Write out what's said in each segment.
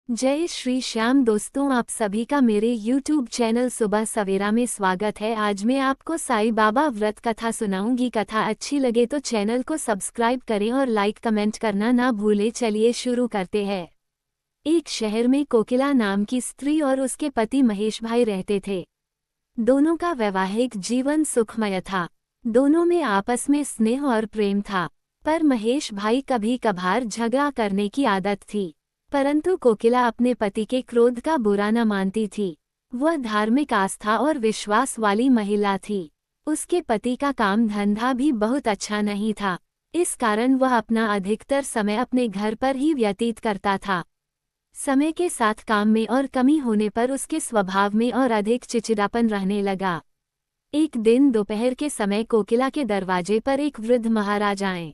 जय श्री श्याम दोस्तों, आप सभी का मेरे YouTube चैनल सुबह सवेरा में स्वागत है। आज मैं आपको साईं बाबा व्रत कथा सुनाऊंगी। कथा अच्छी लगे तो चैनल को सब्सक्राइब करें और लाइक कमेंट करना ना भूलें। चलिए शुरू करते हैं। एक शहर में कोकिला नाम की स्त्री और उसके पति महेश भाई रहते थे। दोनों का वैवाहिक जीवन सुखमय था। दोनों में आपस में स्नेह और प्रेम था, पर महेश भाई कभी कभार झगड़ा करने की आदत थी। परंतु कोकिला अपने पति के क्रोध का बुरा न मानती थी। वह धार्मिक आस्था और विश्वास वाली महिला थी। उसके पति का काम धंधा भी बहुत अच्छा नहीं था, इस कारण वह अपना अधिकतर समय अपने घर पर ही व्यतीत करता था। समय के साथ काम में और कमी होने पर उसके स्वभाव में और अधिक चिड़चिड़ापन रहने लगा। एक दिन दोपहर के समय कोकिला के दरवाजे पर एक वृद्ध महाराज आए।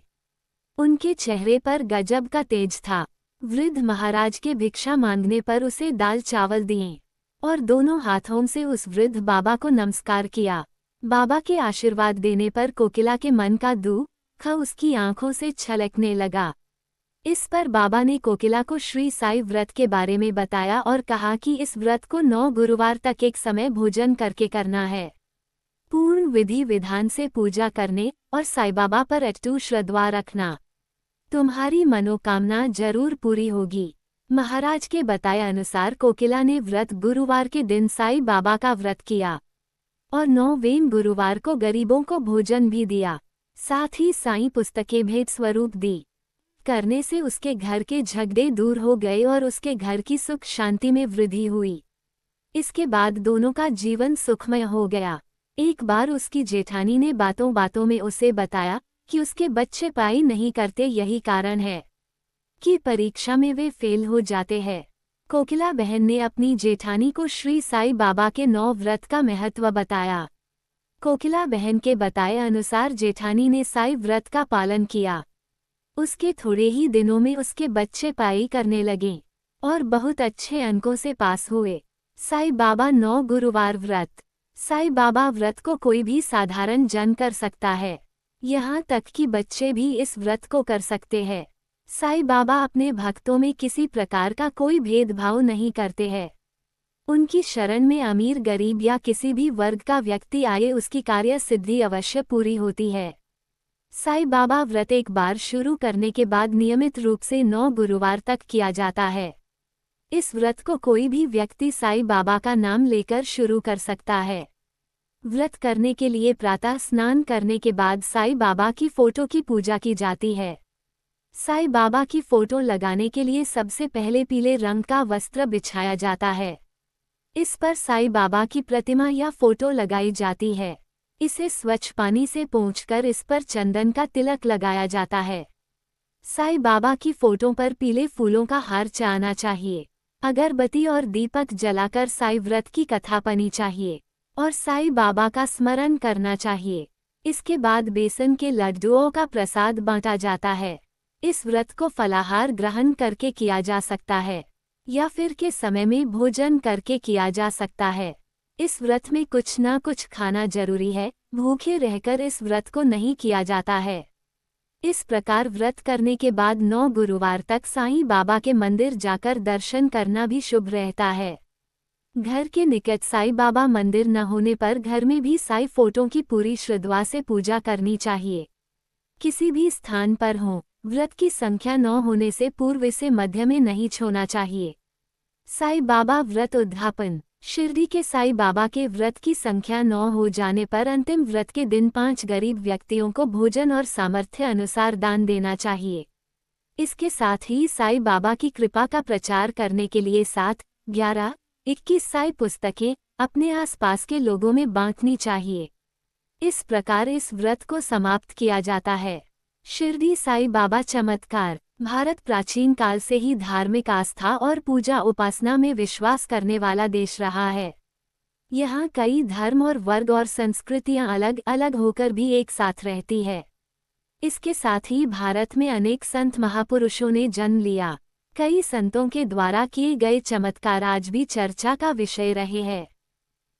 उनके चेहरे पर गजब का तेज था। वृद्ध महाराज के भिक्षा मांगने पर उसे दाल चावल दिए और दोनों हाथों से उस वृद्ध बाबा को नमस्कार किया। बाबा के आशीर्वाद देने पर कोकिला के मन का दुख उसकी आंखों से छलकने लगा। इस पर बाबा ने कोकिला को श्री साईं व्रत के बारे में बताया और कहा कि इस व्रत को 9 गुरुवार तक एक समय भोजन करके करना है। पूर्ण विधि विधान से पूजा करने और साईं बाबा पर अटूट श्रद्धा रखना। तुम्हारी मनोकामना जरूर पूरी होगी। महाराज के बताए अनुसार कोकिला ने व्रत गुरुवार के दिन साईं बाबा का व्रत किया और 9वें गुरुवार को गरीबों को भोजन भी दिया। साथ ही साईं पुस्तकें भेंट स्वरूप दी। करने से उसके घर के झगड़े दूर हो गए और उसके घर की सुख शांति में वृद्धि हुई। इसके बाद दोनों का जीवन सुखमय हो गया। एक बार उसकी जेठानी ने बातों बातों में उसे बताया कि उसके बच्चे पढ़ाई नहीं करते, यही कारण है कि परीक्षा में वे फेल हो जाते हैं। कोकिला बहन ने अपनी जेठानी को श्री साईं बाबा के 9 व्रत का महत्व बताया। कोकिला बहन के बताए अनुसार जेठानी ने साईं व्रत का पालन किया। उसके थोड़े ही दिनों में उसके बच्चे पढ़ाई करने लगे और बहुत अच्छे अंकों से पास हुए। साईं बाबा 9 गुरुवार व्रत। साईं बाबा व्रत को कोई भी साधारण जन कर सकता है, यहाँ तक कि बच्चे भी इस व्रत को कर सकते हैं। साईं बाबा अपने भक्तों में किसी प्रकार का कोई भेदभाव नहीं करते हैं। उनकी शरण में अमीर गरीब या किसी भी वर्ग का व्यक्ति आए, उसकी कार्य सिद्धि अवश्य पूरी होती है। साईं बाबा व्रत एक बार शुरू करने के बाद नियमित रूप से 9 गुरुवार तक किया जाता है। इस व्रत को कोई भी व्यक्ति साईं बाबा का नाम लेकर शुरू कर सकता है। व्रत करने के लिए प्रातः स्नान करने के बाद साईं बाबा की फोटो की पूजा की जाती है। साईं बाबा की फोटो लगाने के लिए सबसे पहले पीले रंग का वस्त्र बिछाया जाता है। इस पर साईं बाबा की प्रतिमा या फोटो लगाई जाती है। इसे स्वच्छ पानी से पोंछकर इस पर चंदन का तिलक लगाया जाता है। साईं बाबा की फोटो पर पीले फूलों का हार चढ़ाना चाहिए। अगरबत्ती और दीपक जलाकर साईं व्रत की कथा पढ़नी चाहिए और साईं बाबा का स्मरण करना चाहिए। इसके बाद बेसन के लड्डुओं का प्रसाद बांटा जाता है। इस व्रत को फलाहार ग्रहण करके किया जा सकता है या फिर के समय में भोजन करके किया जा सकता है। इस व्रत में कुछ ना कुछ खाना जरूरी है, भूखे रहकर इस व्रत को नहीं किया जाता है। इस प्रकार व्रत करने के बाद 9 गुरुवार तक साईं बाबा के मंदिर जाकर दर्शन करना भी शुभ रहता है। घर के निकट साईं बाबा मंदिर न होने पर घर में भी साईं फोटो की पूरी श्रद्धा से पूजा करनी चाहिए। किसी भी स्थान पर हो, व्रत की संख्या 9 होने से पूर्व इसे मध्य में नहीं छोड़ना चाहिए। साईं बाबा व्रत उद्यापन। शिरडी के साईं बाबा के व्रत की संख्या 9 हो जाने पर अंतिम व्रत के दिन 5 गरीब व्यक्तियों को भोजन और सामर्थ्य अनुसार दान देना चाहिए। इसके साथ ही साईं बाबा की कृपा का प्रचार करने के लिए 7, 11, 21 साईं पुस्तकें अपने आसपास के लोगों में बांटनी चाहिए। इस प्रकार इस व्रत को समाप्त किया जाता है। शिरडी साईं बाबा चमत्कार। भारत प्राचीन काल से ही धार्मिक आस्था और पूजा उपासना में विश्वास करने वाला देश रहा है। यहाँ कई धर्म और वर्ग और संस्कृतियाँ अलग अलग होकर भी एक साथ रहती है। इसके साथ ही भारत में अनेक संत महापुरुषों ने जन्म लिया। कई संतों के द्वारा किए गए चमत्कार आज भी चर्चा का विषय रहे हैं।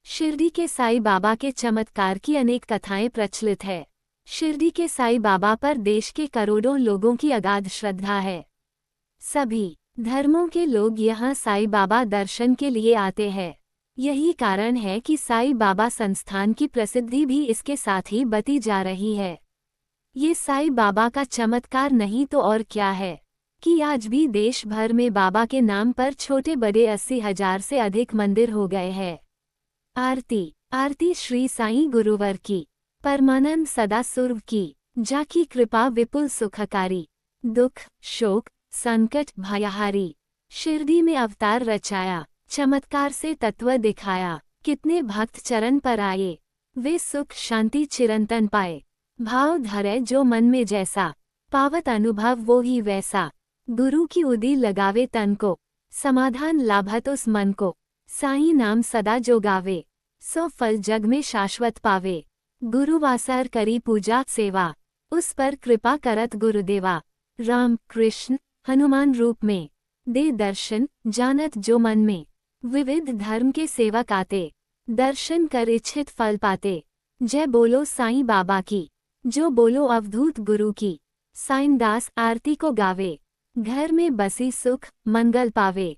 शिरडी के साईं बाबा के चमत्कार की अनेक कथाएं प्रचलित है। शिरडी के साईं बाबा पर देश के करोड़ों लोगों की अगाध श्रद्धा है। सभी धर्मों के लोग यहाँ साईं बाबा दर्शन के लिए आते हैं। यही कारण है कि साईं बाबा संस्थान की प्रसिद्धि भी इसके साथ ही बढ़ती जा रही है। ये साईं बाबा का चमत्कार नहीं तो और क्या है कि आज भी देश भर में बाबा के नाम पर छोटे बड़े 80,000 से अधिक मंदिर हो गए हैं। आरती श्री साईं गुरुवर की, परमानंद सदा सुर्व की, जाकी कृपा विपुल सुखकारी, दुख शोक संकट भयहारी, शिरडी में अवतार रचाया, चमत्कार से तत्व दिखाया, कितने भक्त चरण पर आए, वे सुख शांति चिरंतन पाए। भाव धरे जो मन में जैसा, पावत अनुभव वो ही वैसा, गुरु की उदी लगावे तन को, समाधान लाभत उस मन को, साईं नाम सदा जो गावे, सो फल जग में शाश्वत पावे। गुरुवासर करी पूजा सेवा, उस पर कृपा करत गुरुदेवा, राम कृष्ण हनुमान रूप में, दे दर्शन जानत जो मन में, विविध धर्म के सेवक आते, दर्शन कर इच्छित फल पाते। जय बोलो साईं बाबा की, जो बोलो अवधूत गुरु की, साईं दास आरती को गावे, घर में बसी सुख मंगल पावे।